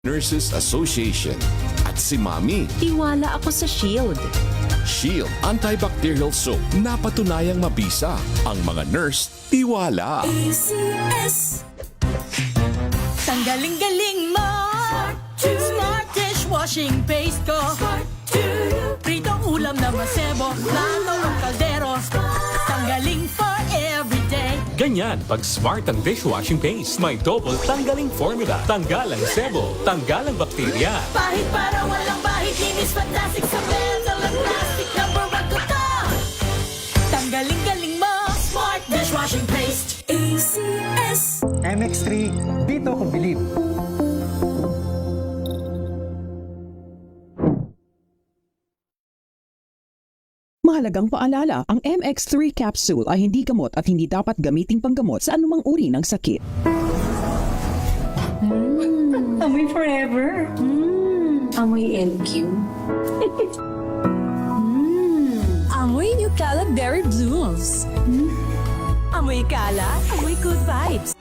Nurses Association. At si Mami, Tiwala ako sa Shield. Shield Antibacterial Soap, napatunayang mabisa. Ang mga nurse, tiwala. ACS. Tanggaling-galing mo. Smart dishwashing paste ko. Pritong ulam na masebo. Plano ng kaldero. Tanggaling for everyday. Ganyan pag Smart ang dishwashing paste. May double tanggaling formula. Tanggal ang sebo, tanggal ang bakterya. Bahit para walang bahit. Linis fantastic sa metal at plastic. Number one ko to. Tanggaling-galing mo. Smart dishwashing paste. ACS. MX3, dito ko believe. Mahalagang paalala, ang MX3 capsule ay hindi gamot at hindi dapat gamiting panggamot sa anumang uri ng sakit. Amoy forever. Amoy LQ. Amoy New Cala Berry Blooms. Amoy kala, amoy good vibes.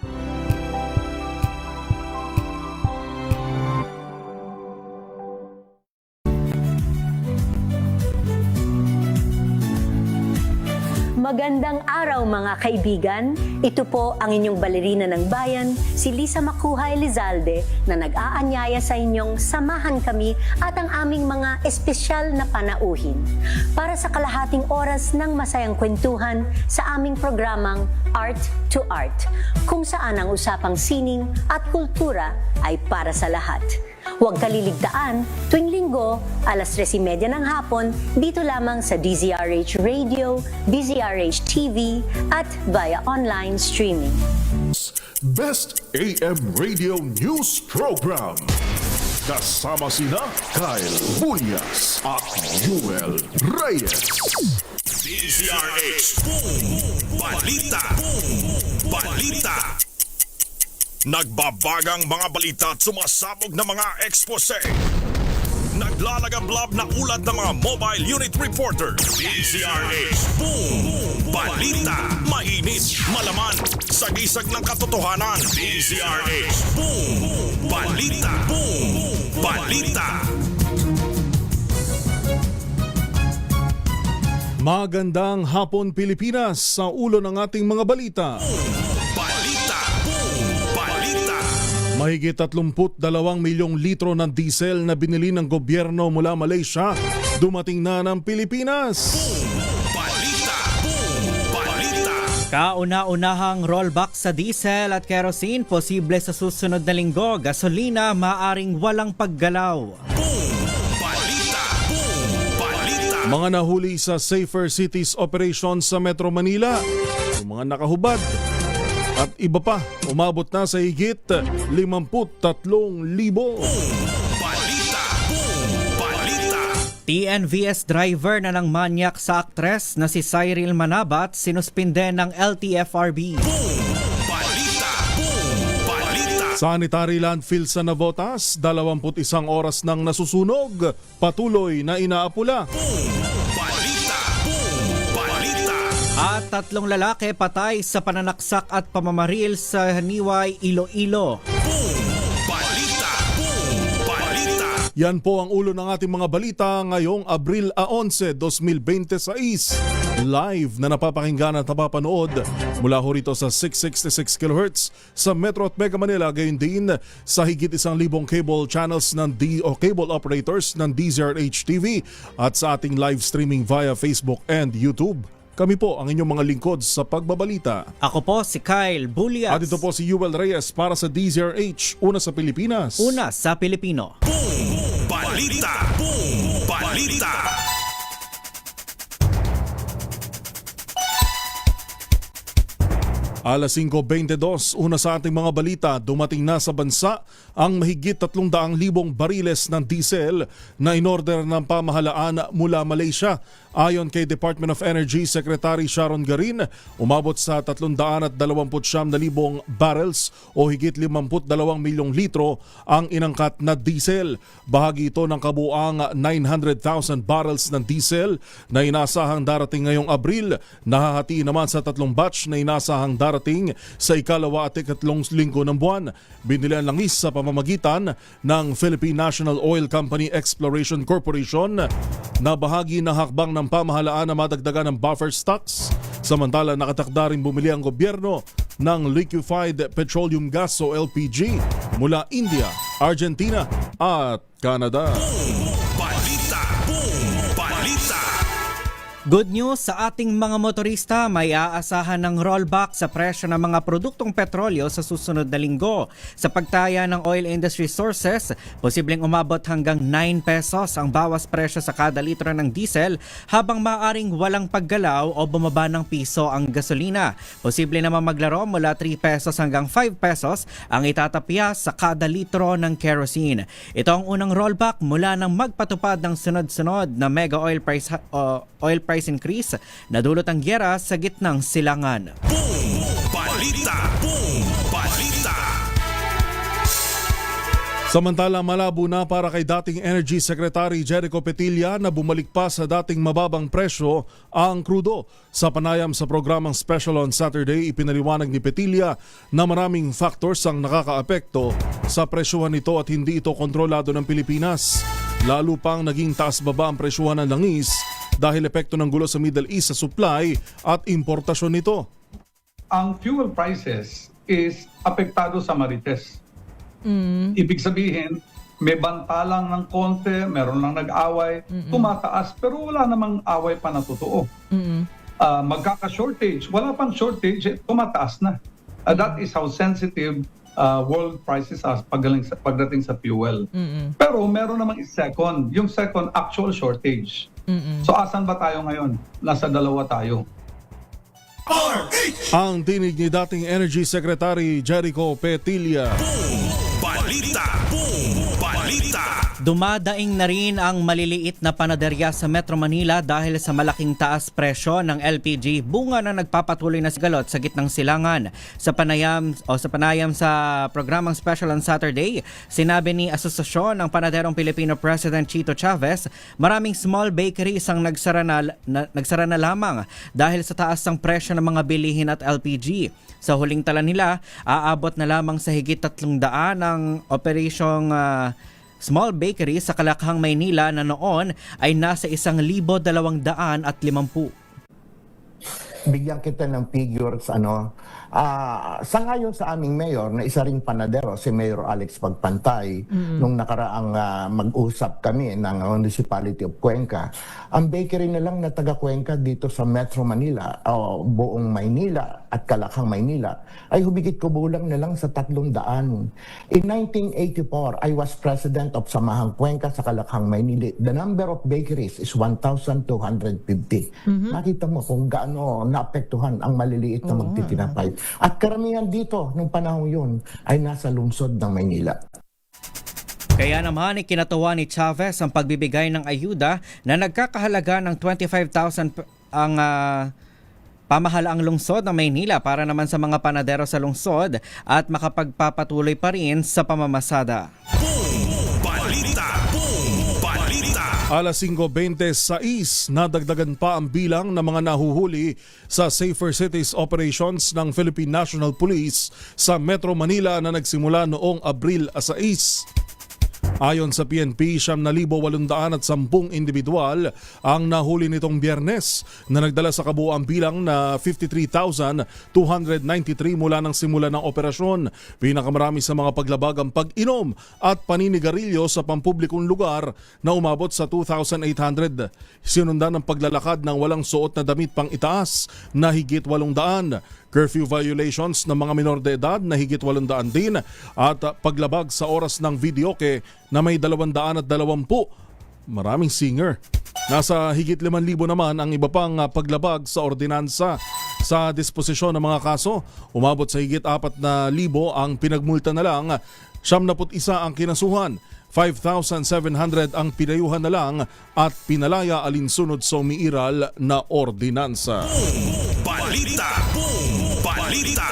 Magandang araw mga kaibigan. Ito po ang inyong balerina ng bayan, si Lisa Makuha Elizalde, na nag-aanyaya sa inyong samahan kami at ang aming mga espesyal na panauhin para sa kalahating oras ng masayang kwentuhan sa aming programang Art to Art, kung saan ang usapang sining at kultura ay para sa lahat. Huwag kaliligtaan, tuwing linggo, alas 3:30 ng hapon, dito lamang sa DZRH Radio, DZRH TV, at via online streaming. Best AM Radio News Program. Kasama sina Kyle Bulyas at Jewel Reyes. DZRH Boom Balita Boom Balita. Nagbabagang mga balita at sumasabog na mga ekspose. Naglalagablab na ulat ng mga mobile unit reporter. DZRH Boom Balita. Mainit, malaman, sagisag ng katotohanan. DZRH Boom Balita. Boom Balita. Magandang hapon Pilipinas, sa ulo ng ating mga balita. Mahigit 32 milyong litro ng diesel na binili ng gobyerno mula Malaysia, dumating na ng Pilipinas. Kauna-unahang rollback sa diesel at kerosene posible sa susunod na linggo. Gasolina maaring walang paggalaw. Mga nahuli sa Safer Cities Operation sa Metro Manila, yung mga nakahubad at iba pa, umabot na sa higit 53,000. TNVS driver na ng manyak sa aktres na si Cyril Manabat sinuspinde ng LTFRB. Sanitary landfill sa Navotas, 21 oras nang nasusunog, patuloy na inaapula. At 3 lalaki patay sa pananaksak at pamamaril sa Haniway, Iloilo. Yan po ang ulo ng ating mga balita ngayong Abril 11, 2026. Live na napapakinggan at napapanood mula ho rito sa 666 kHz sa Metro at Mega Manila, gayon din sa higit 1,000 cable channels ng cable operators ng DZRH TV at sa ating live streaming via Facebook and YouTube. Kami po ang inyong mga lingkod sa pagbabalita. Ako po si Kyle Bulyas. At ito po si Jewel Reyes para sa DZRH, una sa Pilipinas. Una sa Pilipino. Boom Balita! Boom Balita! Alas 5:22, una sa ating mga balita, dumating na sa bansa ang mahigit 300,000 bariles ng diesel na inorder ng pamahalaan mula Malaysia. Ayon kay Department of Energy Secretary Sharon Garin, umabot sa 329,000 barrels o higit 52 milyong litro ang inangkat na diesel. Bahagi ito ng kabuang 900,000 barrels ng diesel na inasahang darating ngayong Abril. Nahahati naman sa 3 batch na inasahang darating sa ikalawa at ikatlong linggo ng buwan. Binili ang langis sa pamamagitan ng Philippine National Oil Company Exploration Corporation na bahagi ng hakbang ng pamahalaan na madagdagan ng buffer stocks. Samantala, nakatakda rin bumili ang gobyerno ng liquefied petroleum gas o LPG mula India, Argentina at Canada. Balita. Balita. Good news sa ating mga motorista, may aasahan ng rollback sa presyo ng mga produktong petrolyo sa susunod na linggo. Sa pagtaya ng oil industry sources, posibleng umabot hanggang 9 pesos ang bawas presyo sa kada litro ng diesel, habang maaring walang paggalaw o bumaba ng piso ang gasolina. Posible naman maglaro mula 3 pesos hanggang 5 pesos ang itatapya sa kada litro ng kerosene. Ito ang unang rollback mula nang magpatupad ng sunod-sunod na mega oil price increase na dulot ang gyera sa gitnang silangan. Balita. Samantala, malabo na para kay dating Energy Secretary Jericho Petilla na bumalik pa sa dating mababang presyo ang krudo. Sa panayam sa programang Special on Saturday, ipinaliwanag ni Petilla na maraming factors ang nakakaapekto sa presyuhan nito at hindi ito kontrolado ng Pilipinas. Lalo pang naging taas-baba ang presyuhan ng langis dahil epekto ng gulo sa Middle East sa supply at importasyon nito. Ang fuel prices is apektado sa Marites. Ibig sabihin, may banta lang ng konti, meron lang nag-away, tumataas, pero wala namang away pa na totoo. Magkaka-shortage, wala pang shortage, tumataas na. That is how sensitive world prices are pagdating sa fuel. Pero meron namang second, yung second actual shortage. So asan ba tayo ngayon? Nasa 2 tayo. Ang tinig ni dating Energy Secretary Jericho Petilla. Balita. Dumadaing na rin ang maliliit na panaderya sa Metro Manila dahil sa malaking taas presyo ng LPG, bunga na nagpapatuloy na sigalot sa gitnang silangan. Sa panayam sa programang Special on Saturday, sinabi ni Asosasyon ng Panaderong Pilipino President Chito Chavez, maraming small bakeries ang nagsara na lamang dahil sa taas ng presyo ng mga bilihin at LPG. Sa huling tala nila, aabot na lamang sa higit 300 ang operasyong small bakery sa Kalakhang, Maynila na noon ay nasa 1,250. Bigyan kita ng figures, sa ngayon sa aming mayor na isa ring panadero, si Mayor Alex Pagpantay, nung nakaraang mag-usap kami ng Municipality of Cuenca, ang bakery na lang na taga Cuenca dito sa Metro Manila, o buong Maynila at Kalakhang, Maynila, ay humigit kubulang na lang sa 300. In 1984, I was president of Samahang Cuenca sa Kalakhang, Maynila. The number of bakeries is 1,250. Nakita mo kung gaano naapektuhan ang maliliit na magtitinapay. At karamihan dito, nung panahon yun, ay nasa lungsod ng Maynila. Kaya naman ikinatuwa ni Chavez ang pagbibigay ng ayuda na nagkakahalaga ng 25,000 ang pamahalaang lungsod ng Maynila para naman sa mga panadero sa lungsod at makapagpapatuloy pa rin sa pamamasada. Alas 5:26, nadagdagan pa ang bilang ng mga nahuhuli sa Safer Cities Operations ng Philippine National Police sa Metro Manila na nagsimula noong Abril 6. Ayon sa PNP, 9,810 individual ang nahuli nitong Biyernes na nagdala sa kabuuang bilang na 53,293 mula ng simula ng operasyon. Pinakamarami sa mga paglabag ang pag-inom at paninigarilyo sa pampublikong lugar na umabot sa 2,800. Sinundan ng paglalakad ng walang suot na damit pang itaas na higit 800. Curfew violations ng mga minor de edad na higit 800 din at paglabag sa oras ng videoke na may 220. Maraming singer. Nasa higit 5,000 naman ang iba pang paglabag sa ordinansa. Sa disposisyon ng mga kaso, umabot sa higit 4,000 ang pinagmulta na lang 71 ang kinasuhan. 5,700 ang pinayuhan na lang at pinalaya alinsunod sa umiiral na ordinansa. Balita. Balita.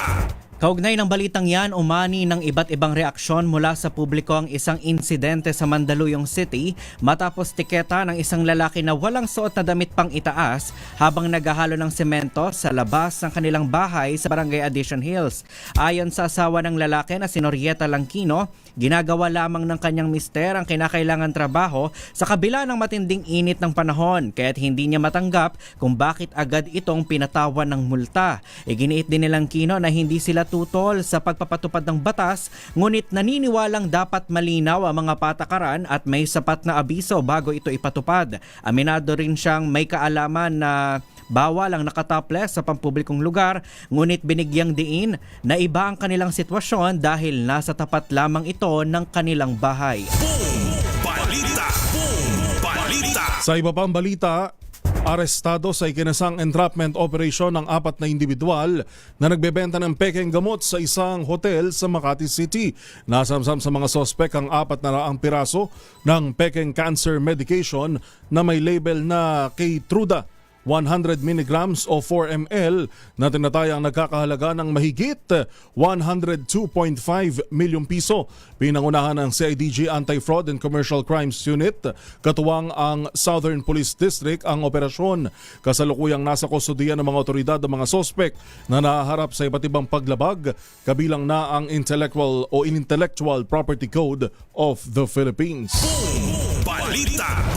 Kaugnay ng balitang yan, umani ng iba't ibang reaksyon mula sa publiko ang isang insidente sa Mandaluyong City matapos tiketa ng isang lalaki na walang suot na damit pang itaas habang naghahalo ng semento sa labas ng kanilang bahay sa Barangay Addition Hills. Ayon sa asawa ng lalaki na si Norieta Langkino, ginagawa lamang ng kanyang mister ang kinakailangan trabaho sa kabila ng matinding init ng panahon kaya't hindi niya matanggap kung bakit agad itong pinatawan ng multa. Iginiit din ni Langkino na hindi sila tutol sa pagpapatupad ng batas, ngunit naniniwalang dapat malinaw ang mga patakaran at may sapat na abiso bago ito ipatupad. Aminado rin siyang may kaalaman na bawal ang nakatopless sa pampublikong lugar, ngunit binigyang diin na iba ang kanilang sitwasyon dahil nasa tapat lamang ito ng kanilang bahay. Balita. Sa iba pang balita, arestado sa ikinasang entrapment operation ng 4 na individual na nagbebenta ng pekeng gamot sa isang hotel sa Makati City. Nasamsam sa mga sospek ang 400 piraso ng pekeng cancer medication na may label na Keytruda 100 mg o 4 ml na tinatayang nagkakahalaga ng mahigit 102.5 milyong piso. Pinangunahan ng CIDG Anti-Fraud and Commercial Crimes Unit, katuwang ang Southern Police District ang operasyon. Kasalukuyang nasa kustodiya ng mga otoridad ang mga sospek na nahaharap sa iba't ibang paglabag, kabilang na ang Intellectual Property Code of the Philippines. Balita.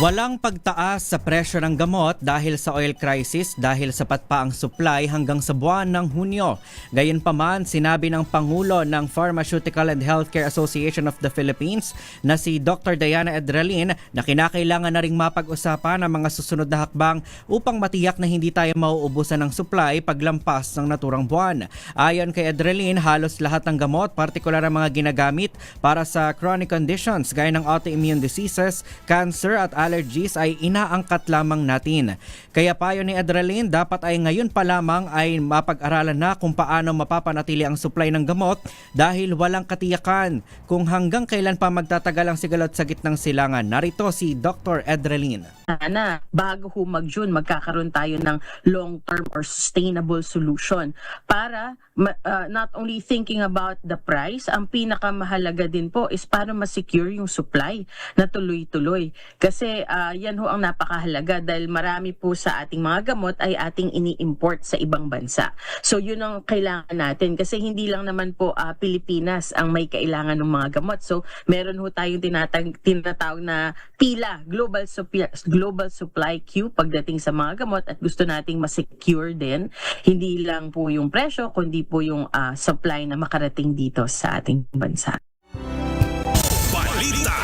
Walang pagtaas sa presyo ng gamot dahil sa oil crisis dahil sapat pa ang supply hanggang sa buwan ng Hunyo. Gayunpaman, sinabi ng Pangulo ng Pharmaceutical and Healthcare Association of the Philippines na si Dr. Diana Edralin na kinakailangan na ring mapag-usapan ang mga susunod na hakbang upang matiyak na hindi tayo mauubusan ng supply paglampas ng naturang buwan. Ayon kay Edralin, halos lahat ng gamot, partikular ang mga ginagamit para sa chronic conditions gaya ng autoimmune diseases, cancer at allergies ay inaangkat lamang natin. Kaya payo ni Edralin, dapat ay ngayon pa lamang ay mapag-aralan na kung paano mapapanatili ang supply ng gamot dahil walang katiyakan kung hanggang kailan pa magtatagal ang sigalot sa gitnang silangan. Narito si Dr. Edralin. Sana bago mag-June magkakaroon tayo ng long-term or sustainable solution para not only thinking about the price, ang pinakamahalaga din po is paano ma-secure yung supply na tuloy-tuloy. Kasi yan ho ang napakahalaga dahil marami po sa ating mga gamot ay ating ini-import sa ibang bansa. So yun ang kailangan natin kasi hindi lang naman po Pilipinas ang may kailangan ng mga gamot. So meron ho tayong tinatawag na pila, global supply queue pagdating sa mga gamot at gusto nating ma-secure din. Hindi lang po yung presyo kundi po yung supply na makarating dito sa ating bansa. Balita.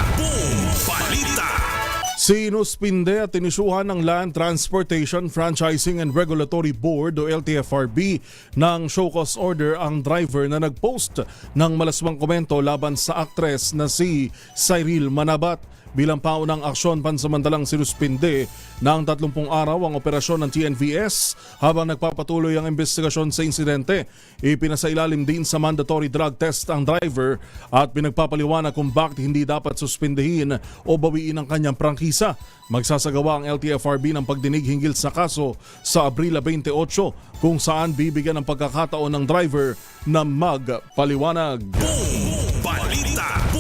Sinuspinde at tinisyuhan ng Land Transportation Franchising and Regulatory Board o LTFRB ng show cause order ang driver na nagpost ng malaswang komento laban sa aktres na si Cyril Manabat. Bilang paunang aksyon, pansamantalang sinuspinde ng 30 araw ang operasyon ng TNVS habang nagpapatuloy ang investigasyon sa insidente. Ipinasailalim din sa mandatory drug test ang driver at pinagpapaliwanag kung bakit hindi dapat suspindehin o bawiin ang kanyang prangkisa. Magsasagawa ang LTFRB ng pagdinig hinggil sa kaso sa Abril 28 kung saan bibigyan ng pagkakataon ng driver na magpaliwanag. Balita.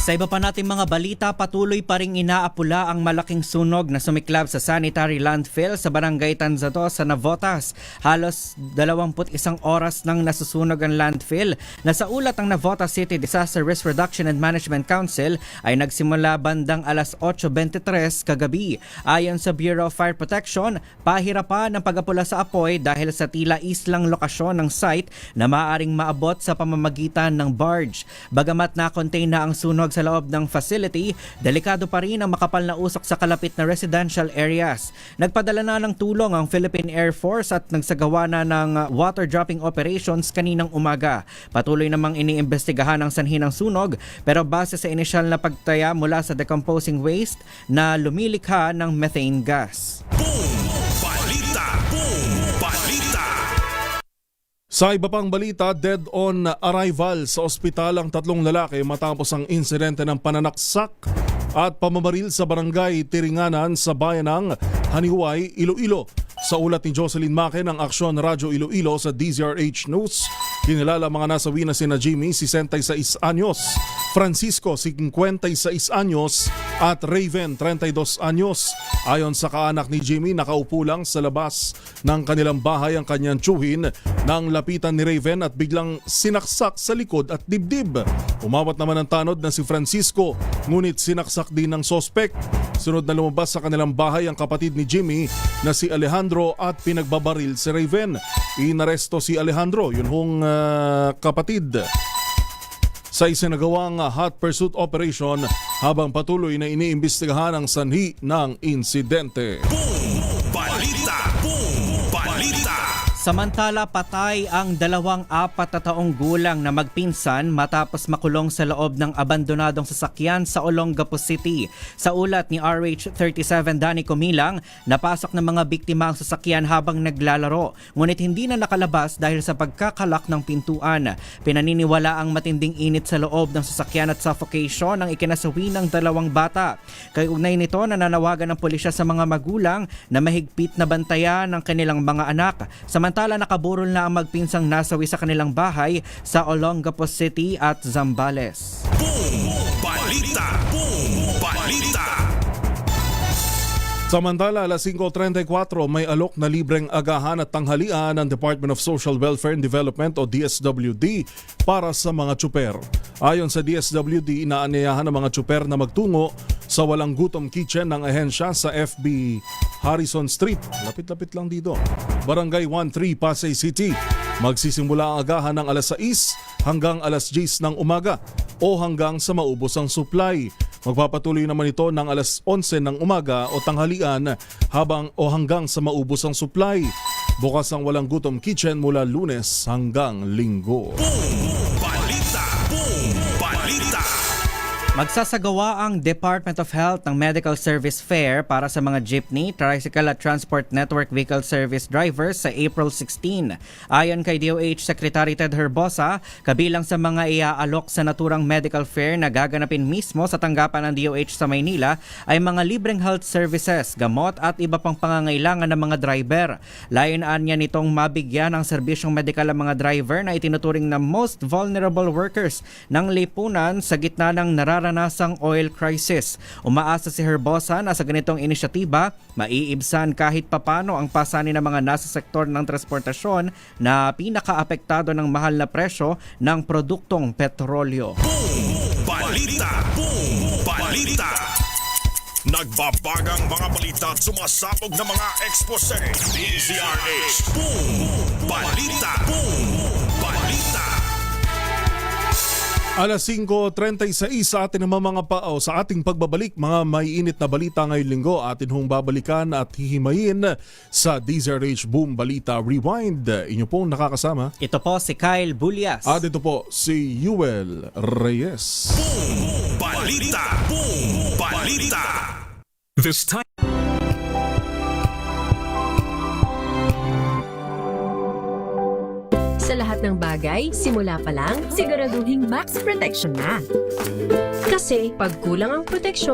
Sa iba pa nating mga balita, patuloy pa ring inaapula ang malaking sunog na sumiklab sa sanitary landfill sa Barangay Tanzado sa Navotas. Halos 21 oras nang nasusunog ang landfill na sa ulat ng Navotas City Disaster Risk Reduction and Management Council ay nagsimula bandang alas 8:23 kagabi. Ayon sa Bureau of Fire Protection, pahirapan ang pag-apula sa apoy dahil sa tila islang lokasyon ng site na maaaring maabot sa pamamagitan ng barge. Bagamat na-contain na ang sunog sa loob ng facility, delikado pa rin ang makapal na usok sa kalapit na residential areas. Nagpadala na ng tulong ang Philippine Air Force at nagsagawa na ng water dropping operations kaninang umaga. Patuloy namang iniimbestigahan ang sanhi ng sunog pero base sa inisyal na pagtaya mula sa decomposing waste na lumilikha ng methane gas. Balita. Sa iba pang balita, dead on arrival sa ospital ang 3 lalaki matapos ang insidente ng pananaksak at pamamaril sa barangay Tiringanan sa bayan ng Haniway, Iloilo. Sa ulat ni Jocelyn Make ng Aksyon Radyo Iloilo sa DZRH News, kinilala mga nasawi na sina Jimmy, 66 anyos, Francisco, 56 anyos at Raven, 32 anyos. Ayon sa kaanak ni Jimmy, nakaupo lang sa labas ng kanilang bahay ang kanyang tiyuhin nang lapitan ni Raven at biglang sinaksak sa likod at dibdib. Umawat naman ang tanod na si Francisco, ngunit sinaksak din ng sospek. Sunod na lumabas sa kanilang bahay ang kapatid ni Jimmy na si Alejandro at pinagbabaril si Raven. Inaresto si Alejandro, yun hong kapatid, sa isinagawang hot pursuit operation habang patuloy na iniimbestigahan ang sanhi ng insidente. Balita! Samantala, patay ang 24 na taong gulang na magpinsan matapos makulong sa loob ng abandonadong sasakyan sa Olongapo City. Sa ulat ni RH37 Danny Comilang, napasok ng mga biktima ang sasakyan habang naglalaro, ngunit hindi na nakalabas dahil sa pagkakalak ng pintuan. Pinaniniwala ang matinding init sa loob ng sasakyan at suffocation ang ikinasawi ng 2 bata. Kaugnay nito, nananawagan ng pulisya sa mga magulang na mahigpit na bantayan ng kanilang mga anak. Samantala, nakaburol na ang magpinsang nasawi sa kanilang bahay sa Olongapo City at Zambales. Balita! Samantala, alas 5:34 may alok na libreng agahan at tanghalian ng Department of Social Welfare and Development o DSWD para sa mga tsuper. Ayon sa DSWD, inaanyayahan ng mga tsuper na magtungo sa Walang Gutom Kitchen ng ahensya sa FB Harrison Street. Lapit-lapit lang dito. Barangay 13, Pasay City. Magsisimula ang agahan ng alas 6 hanggang alas 10 ng umaga o hanggang sa maubos ang supply. Magpapatuloy naman ito ng alas 11 ng umaga o tanghalian hanggang sa maubos ang supply. Bukas ang Walang Gutom Kitchen mula Lunes hanggang Linggo. Balita! Magsasagawa ang Department of Health ng Medical Service Fair para sa mga jeepney, tricycle at Transport Network Vehicle Service drivers sa April 16. Ayon kay DOH Secretary Ted Herbosa, kabilang sa mga iaalok sa naturang medical fair na gaganapin mismo sa tanggapan ng DOH sa Maynila ay mga libreng health services, gamot at iba pang pangangailangan ng mga driver. Layunan niya nitong mabigyan ng serbisyong medikal ang mga driver na itinuturing na most vulnerable workers ng lipunan sa gitna ng nararanasang oil crisis. Umaasa si Herbosa na sa ganitong inisyatiba, maiibsan kahit papano ang pasanin ng mga nasa sektor ng transportasyon na pinakaapektado ng mahal na presyo ng produktong petrolyo. Balita! Nagbabagang mga balita at sumasabog na mga ekspose. DZRH Balita! Alas 5:36 sa ating mga sa ating pagbabalik, mga maiinit na balita ngayong linggo atin hong babalikan at hihimayin sa DZRH Boom Balita Rewind. Inyo pong nakakasama. Ito po si Kyle Bulyas. At ito po si Yuel Reyes. Balita! This time. Sa lahat ng bagay, simula pa lang, siguraduhing max protection na. Kasi pag kulang ang proteksyon,